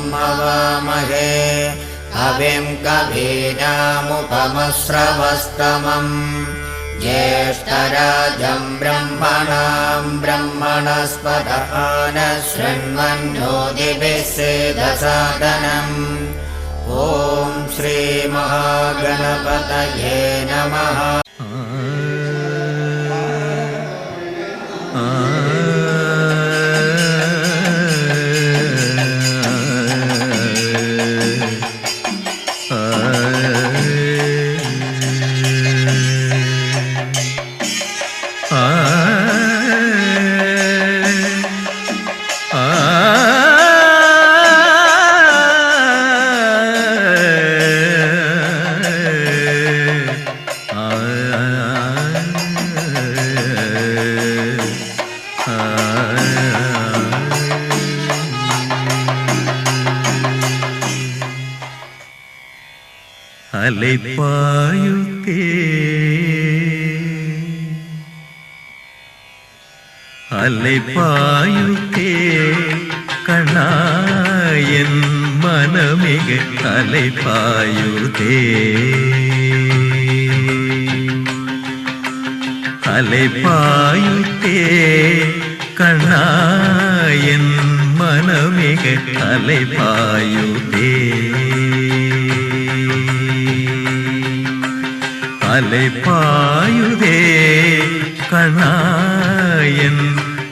गणपतिगुम्हवामहे हविं कवीनामुपमस्रवस्तमम् ज्येष्ठराजं ब्रह्मणां ब्रह्मणस्पत आनशृण्वन्नोतिभिस्सेदसादनम् ॐ श्रीमहागणपतये नमः। അലൈപ്പായുത്തേ അലൈപ്പായുത്തേ കണ്ണായൻ മനമിക അലൈപ്പായുത്തേ അലൈപ്പായുത്തേ കണ്ണായൻ മനമിക അലൈപ്പായുത്തേ അലൈപ്പായുതേ കണ്ണായൻ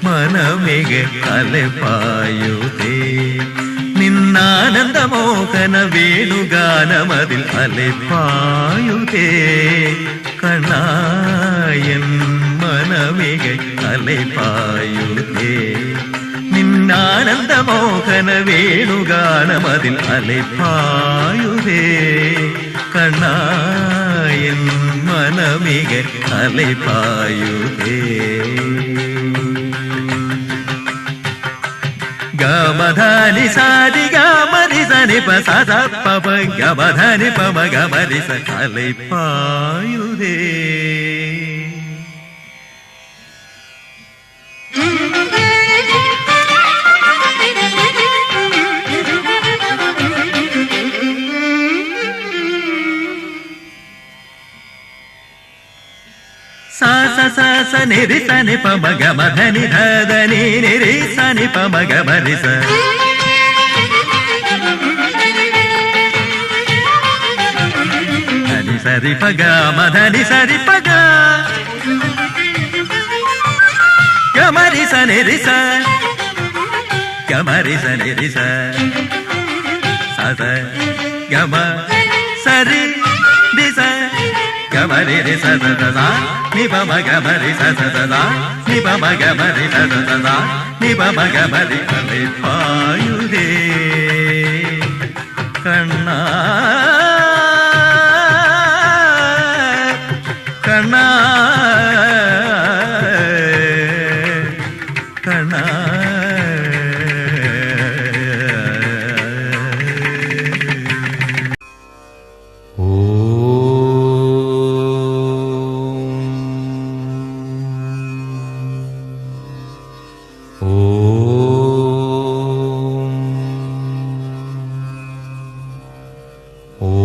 മനമിക അലൈപ്പായുതേ നിന്നാനന്ദമോഹന വേണുഗാനമതിൽ അലൈപ്പായുതേ കണ്ണായൻ മനമിക അലൈപ്പായുതേ നിന്നാനന്ദമോഹന വേണുഗാനമതിൽ അലൈപ്പായുതേ കണ്ണായൻ മനമിക അലൈപ്പായുതേ ഗമധാനി സാരി ഗമരി സനി പ സ പ പ ഗമധാനി പ മ ഗമരി സ അലൈപ്പായുതേ sa sa sa sa ni ri sa ni pa ma ga ma dha ni ni ri sa ni pa ma ga ma ri sa ni sa ri pa ga ma dha ni sa ri pa ga ga ma ri sa ni ri sa ga ma ri sa ni ri sa sa sa ga ma sa ri ri sa Gamari re sa sa sa sa, ni pa ma gamari sa sa sa sa, ni pa ma gamari sa sa sa sa, ni pa ma gamari അലൈപ്പായുതേ കണ്ണാ കണ്ണാ കണ്ണാ ഓ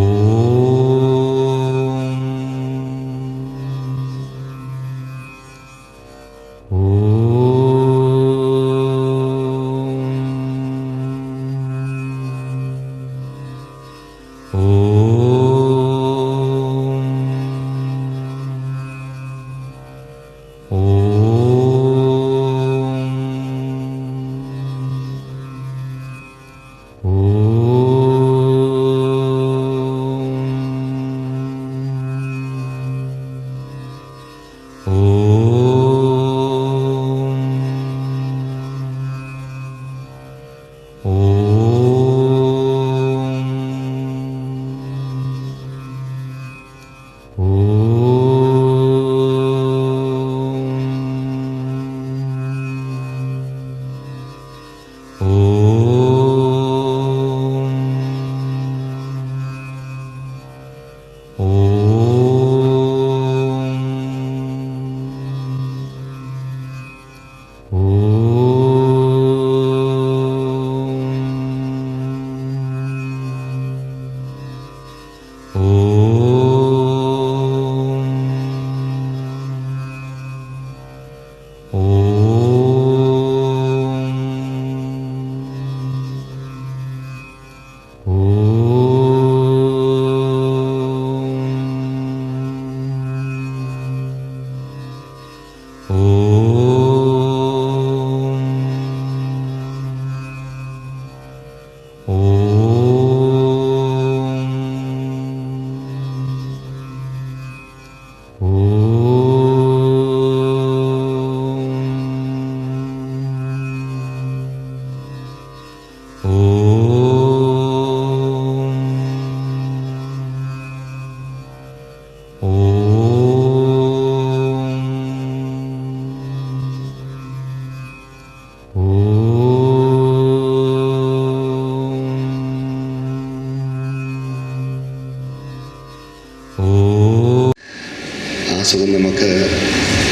സുഖം നമുക്ക്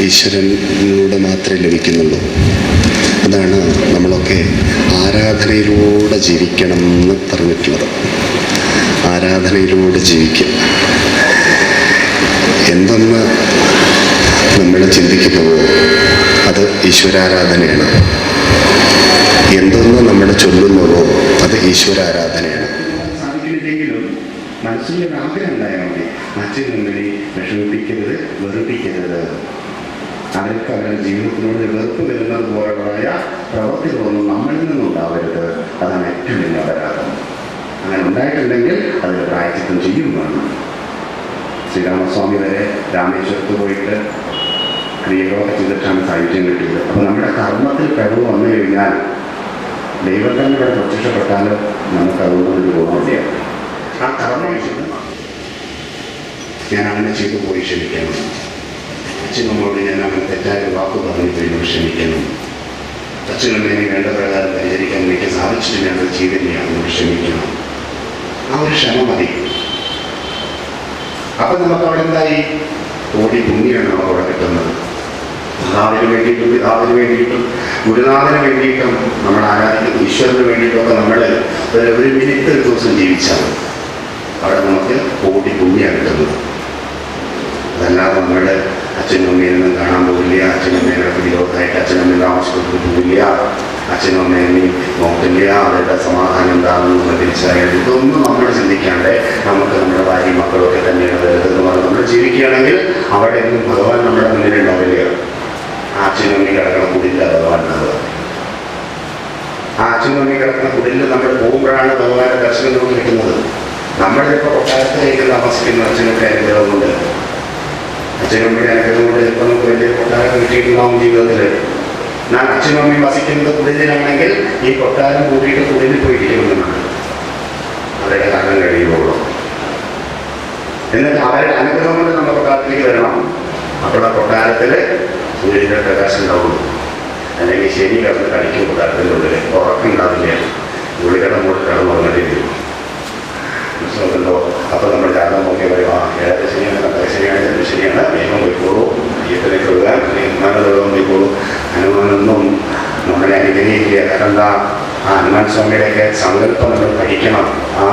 ഈശ്വരനിലൂടെ മാത്രമേ ലഭിക്കുന്നുള്ളൂ. അതാണ് നമ്മളൊക്കെ ആരാധനയിലൂടെ ജീവിക്കണം എന്ന് പറഞ്ഞിട്ടുള്ളത്. ആരാധനയിലൂടെ ജീവിക്കുക എന്തെന്ന് നമ്മൾ ചിന്തിക്കുന്നുവോ അത് ഈശ്വരാരാധനയാണ്. എന്തെന്ന് നമ്മൾ ചൊല്ലുന്നുവോ അത് ഈശ്വരാരാധനയാണ്. സാധിക്കുന്നില്ലെങ്കിലും മനസ്സിലൊരു ആഗ്രഹം ഉണ്ടായാൽ മതി. മറ്റൊരു മുമ്പിനെ വിഷമിപ്പിക്കരുത്, വെറുപ്പിക്കരുത്. അവർക്ക് അവരുടെ ജീവിതത്തിനോട് വെറുപ്പ് വരുന്നത് പോലെയുള്ള പ്രവൃത്തികളൊന്നും നമ്മളിൽ നിന്നുണ്ടാവരുത്. അതാണ് ഏറ്റവും വലിയ അപരാധം. അങ്ങനെ ഉണ്ടായിട്ടുണ്ടെങ്കിൽ അതിന് പ്രായച്ചിത്തം ചെയ്യുന്നതാണ്. ശ്രീരാമസ്വാമി വരെ രാമേശ്വരത്ത് പോയിട്ട് ക്രിയകളൊക്കെ ചെയ്തിട്ടാണ് സാഹിത്യം കിട്ടിയത്. അപ്പോൾ നമ്മുടെ കർമ്മത്തിൽ കഴിവ് വന്നു കഴിഞ്ഞാൽ ദൈവം തന്നെ ഇവിടെ പ്രത്യക്ഷപ്പെട്ടാൽ നമുക്ക് അതുകൊണ്ടൊരു ഗുണമില്ല. ആ കർമ്മം ഞാൻ അങ്ങനെ ചെയ്തു പോയി ക്ഷമിക്കണം. അച്ഛനമ്മോട് ഞാൻ അങ്ങനെ തെറ്റായ വാക്ക് പറഞ്ഞു പോയി ക്ഷമിക്കണം. അച്ഛനമ്മേനെ വേണ്ട പ്രകാരം പരിചരിക്കാൻ എനിക്ക് സാധിച്ചിട്ട് ഞാൻ അത് ചെയ്തില്ലാണെന്ന് ക്ഷമിക്കണം. ആ ഒരു ക്ഷമ മതി. അപ്പം നമുക്ക് അവിടെ എന്തായി? കോടി പുണ്യാണ് നമുക്ക് അവിടെ കിട്ടുന്നത്. പിതാവിന് വേണ്ടിയിട്ടും പിതാവിന് വേണ്ടിയിട്ടും ഗുരുനാഥന് വേണ്ടിയിട്ടും നമ്മൾ ആരാധിക്കുന്ന ഈശ്വരന് വേണ്ടിയിട്ടുമൊക്കെ നമ്മൾ ഒരു മിനിറ്റ് ഒരു ദിവസം ജീവിച്ചാൽ അവിടെ നമുക്ക് കോടി പുണ്യാണ് കിട്ടുന്നത്. അതല്ലാതെ നമ്മുടെ അച്ഛനും അമ്മേനൊന്നും കാണാൻ പോകില്ല, അച്ഛനമ്മേനൊക്കെ വിരോധമായിട്ട് അച്ഛനമ്മ താമസിച്ചിട്ട് പോകില്ല, അച്ഛനും അമ്മേനെയും നോക്കില്ല, അവരുടെ സമാധാനം എന്താണെന്ന് തിരിച്ചറിയാൻ ഇതൊന്നും നമ്മൾ ചിന്തിക്കാണ്ട് നമുക്ക് നമ്മുടെ ഭാര്യ മക്കളൊക്കെ തന്നെയാണ് വരുന്നതെന്ന് പറഞ്ഞ് നമ്മൾ ജീവിക്കുകയാണെങ്കിൽ അവിടെ ഒന്നും ഭഗവാൻ നമ്മുടെ മുന്നിലുണ്ടാവില്ല. ആ അച്ഛനും അമ്മയും കിടക്കുന്ന കുടില്ല ഭഗവാൻ ഉണ്ടാവുക. ആ അച്ഛനും അമ്മയും കിടക്കുന്ന കുടിലിൽ നമ്മൾ പോകുമ്പോഴാണ് ഭഗവാന്റെ ദർശനം നമുക്ക് കിട്ടുന്നത്. നമ്മളിപ്പോൾ കൊട്ടാരത്തിലേക്ക് താമസിക്കുന്ന അച്ഛനൊക്കെ അനുഗ്രഹമുണ്ട്. അച്ഛനും അമ്മയുടെ അനുഗ്രഹം കൊണ്ട് ചിലപ്പോൾ നമുക്ക് വലിയ കൊട്ടാരം കിട്ടിയിട്ടുണ്ടാവും ജീവിതത്തിൽ. ഞാൻ അച്ഛനും അമ്മയും വസിക്കുന്നത് കുടിലിലാണെങ്കിൽ ഈ കൊട്ടാരം കൂട്ടിയിട്ട് കുടിലിൽ പോയിരിക്കുമെന്നാണ് അവരുടെ കാലം കഴിയുമ്പോഴും. എന്നിട്ട് അവരുടെ അനുഗ്രഹം കൊണ്ട് നമ്മൾ കൊട്ടാരത്തിലേക്ക് വരണം. അപ്പോൾ ആ കൊട്ടാരത്തിൽ സൂര്യൻ്റെ പ്രകാശം ഉണ്ടാവുള്ളൂ. അല്ലെങ്കിൽ ശനി കിടന്ന് കളിക്കും കൊട്ടാരത്തിൻ്റെ ഉള്ളിൽ. ഉറക്കുണ്ടാവില്ല. ഉള്ളിക്കടം കൂടെ കിടന്ന് ഉറങ്ങേണ്ടി വരും. മനസ്സിലാക്കുന്നുണ്ടോ? അപ്പോൾ നമ്മൾ ജാതകം നോക്കി പറയും, ആ ഏഴര ശനിയാണ്, കണ്ടക ശനിയാണ്, ജന്മ ശനിയാണ്, നിയമം പോയിക്കോളൂ, ഈയത്തിലേക്ക് ഒഴുകാൻ ഹനുമാനം പോയിക്കോളൂ. ഹനുമാനൊന്നും നമ്മളെ അനുഗ്രഹിക്കുക. കാരണം എന്താ? ആ ഹനുമാൻ സ്വാമിയുടെയൊക്കെ സങ്കല്പം നമ്മൾ പഠിക്കണം. ആ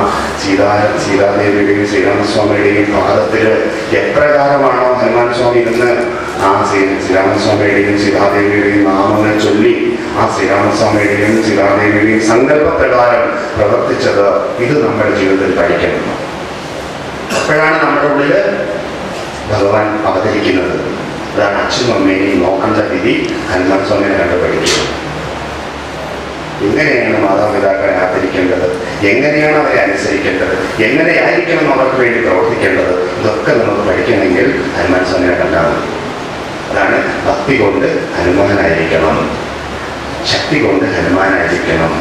സീതാദേവിയുടെയും ശ്രീരാമസ്വാമിയുടെയും പാദത്തിൽ എപ്രകാരമാണോ ഹനുമാൻ സ്വാമി ഇരുന്ന് ആ ശ്രീരാമസ്വാമിയുടെയും സീതാദേവിയുടെയും നാമങ്ങൾ ചൊല്ലി ആ ശ്രീരാമസ്വാമിയുടെയും സീതാദേവിയുടെയും സങ്കല്പപ്രകാരം പ്രവർത്തിച്ചത്, ഇത് നമ്മുടെ ജീവിതത്തിൽ പഠിക്കണം. അപ്പോഴാണ് നമ്മുടെ ഉള്ളിൽ ഭഗവാൻ അവതരിക്കുന്നത്. അതാണ് അച്ഛനും അമ്മയെയും നോക്കേണ്ട വിധി ഹനുമാൻ സ്വാമിയെ കണ്ട് പഠിക്കുന്നത്. എങ്ങനെയാണ് മാതാപിതാക്കളെ ആദരിക്കേണ്ടത്, എങ്ങനെയാണ് അവരെ അനുസരിക്കേണ്ടത്, എങ്ങനെയായിരിക്കണം അവർക്ക് വേണ്ടി പ്രവർത്തിക്കേണ്ടത്, ഇതൊക്കെ നമുക്ക് പഠിക്കണമെങ്കിൽ ഹനുമാൻ സ്വാമിയെ കണ്ടാൽ മതി. അതാണ് ഭക്തി കൊണ്ട് ഹനുമാനായിരിക്കണം, ശക്തി കൊണ്ട് ഹനുമാനായിരിക്കണം.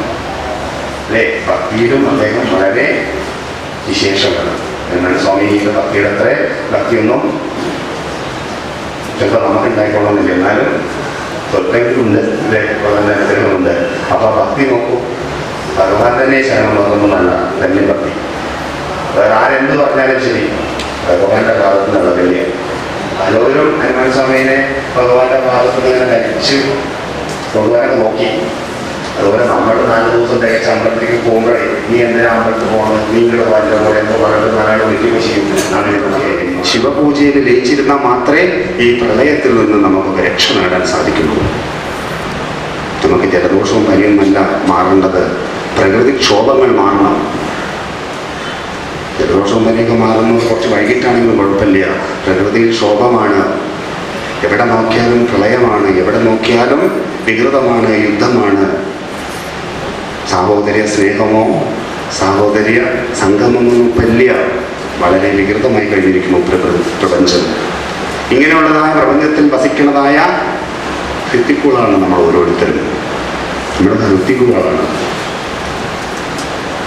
അല്ലേ? ഭക്തിയിലും അദ്ദേഹം വളരെ വിശേഷമാണ്. ഹനുമാൻ സ്വാമിയുടെ ഭക്തിയുടെ അത്ര ഭക്തിയൊന്നും ചിലപ്പോൾ നമുക്ക് ഉണ്ടായിക്കൊള്ളുന്നില്ല. എന്നാലും സ്വത്തെങ്കിലുണ്ട്, അല്ലേ? വളരെ അനുഗ്രഹമുണ്ട്. അപ്പോൾ ഭക്തി നോക്കൂ. ഭഗവാൻ തന്നെ ശരണം പറഞ്ഞൊന്നുമല്ല തന്നെ ഭക്തി. വേറെ ആരെന്ത് പറഞ്ഞാലും ശരി ഭഗവാന്റെ ഭാഗത്ത് നിന്നുള്ള വലിയ പലരും ഹനുമാൻ സ്വാമിനെ ഭഗവാന്റെ ഭാഗത്ത് നിന്ന് ധരിച്ചു ഭഗവാനെ നോക്കി. അതുപോലെ നമ്മൾ 4 ദിവസം തികച്ച അമ്പലത്തിലേക്ക് പോകുമ്പോഴേ നീ എന്തിനാ അമ്പലത്തിൽ പോകണം, നീങ്ങളുടെ വാലിൻ്റെ പോലെ എന്തോ പറഞ്ഞിട്ട് നാരായണ വലിയ ചെയ്യും. ശിവപൂജയിൽ ലയിച്ചിരുന്നാൽ മാത്രമേ ഈ പ്രളയത്തിൽ നിന്ന് നമുക്ക് രക്ഷ നേടാൻ സാധിക്കുള്ളൂ. നമുക്ക് ജലദോഷവും പനിയുമല്ല മാറേണ്ടത്, പ്രകൃതിക്ഷോഭങ്ങൾ മാറണം. ജലദോഷവും പനിയൊക്കെ മാറുന്നത് കുറച്ച് വൈകിട്ടാണെങ്കിലും കുഴപ്പമില്ല. പ്രകൃതിയിൽ ക്ഷോഭമാണ്. എവിടെ നോക്കിയാലും പ്രളയമാണ്, എവിടെ നോക്കിയാലും വികൃതമാണ്, യുദ്ധമാണ്. സാഹോദര്യ സ്നേഹമോ സാഹോദര്യ സംഗമമൊന്നും വലിയ വളരെ വികൃതമായി കഴിഞ്ഞിരിക്കുന്നു പ്രപഞ്ചം. ഇങ്ങനെയുള്ളതായ പ്രപഞ്ചത്തിൽ വസിക്കുന്നതായ ഋത്തിക്കുകളാണ് നമ്മൾ ഓരോരുത്തരും. നമ്മുടെ ഋത്തിക്കുകളാണ്.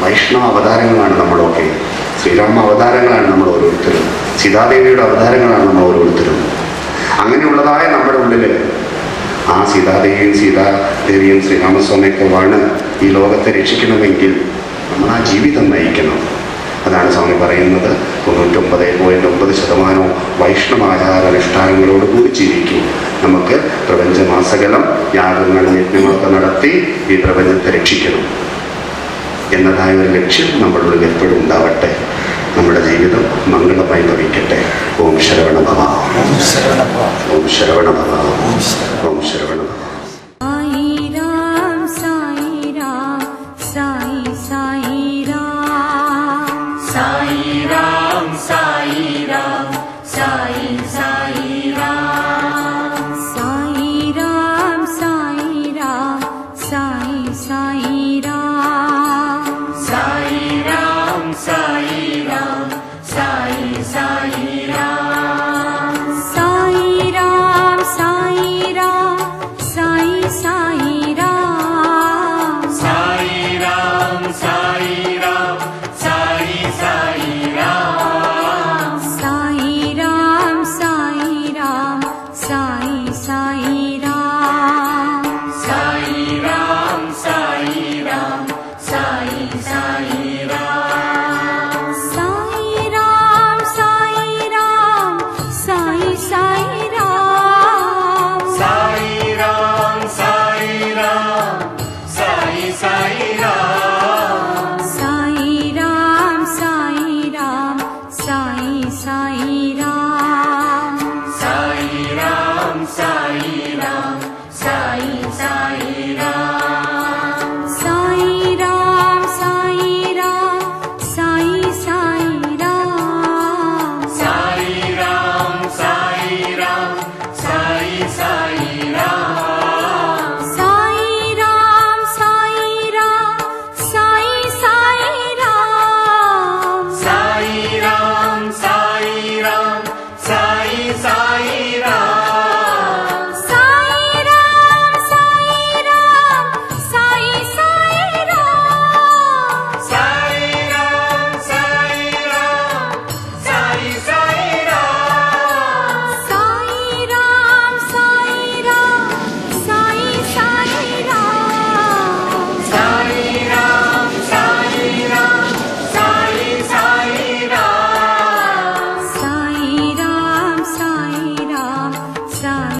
വൈഷ്ണവ അവതാരങ്ങളാണ് നമ്മളൊക്കെ. ശ്രീരാമ അവതാരങ്ങളാണ് നമ്മൾ ഓരോരുത്തരും. സീതാദേവിയുടെ അവതാരങ്ങളാണ് നമ്മൾ ഓരോരുത്തരും. അങ്ങനെയുള്ളതായ നമ്മുടെ ഉള്ളിൽ ആ സീതാദേവിയും ശ്രീരാമസ്വാമിയൊക്കെ വാണ് ഈ ലോകത്തെ രക്ഷിക്കണമെങ്കിൽ നമ്മൾ ആ ജീവിതം നയിക്കണം. അതാണ് സ്വാമി പറയുന്നത്. 99.9% വൈഷ്ണവാചാരാനുഷ്ഠാനങ്ങളോട് കൂടി ജീവിക്കും. നമുക്ക് പ്രപഞ്ചമാസകലം യാഗങ്ങളും യജ്ഞങ്ങളൊക്കെ നടത്തി ഈ പ്രപഞ്ചത്തെ രക്ഷിക്കണം എന്നതായ ഒരു ലക്ഷ്യം നമ്മളുള്ളിൽ എപ്പോഴും ഉണ്ടാവട്ടെ. നമ്മുടെ ജീവിതം മംഗളമായി ഭവിക്കട്ടെ. ഓം ശരവണ ഭവ. ഓം ശരവണ ഭവ. ഓം ശരവണ ഭവ. ഓം ശരവണ ഭവ. സായി രാം സായി രാം സായി സായി രാം സായി രാം സായി രാം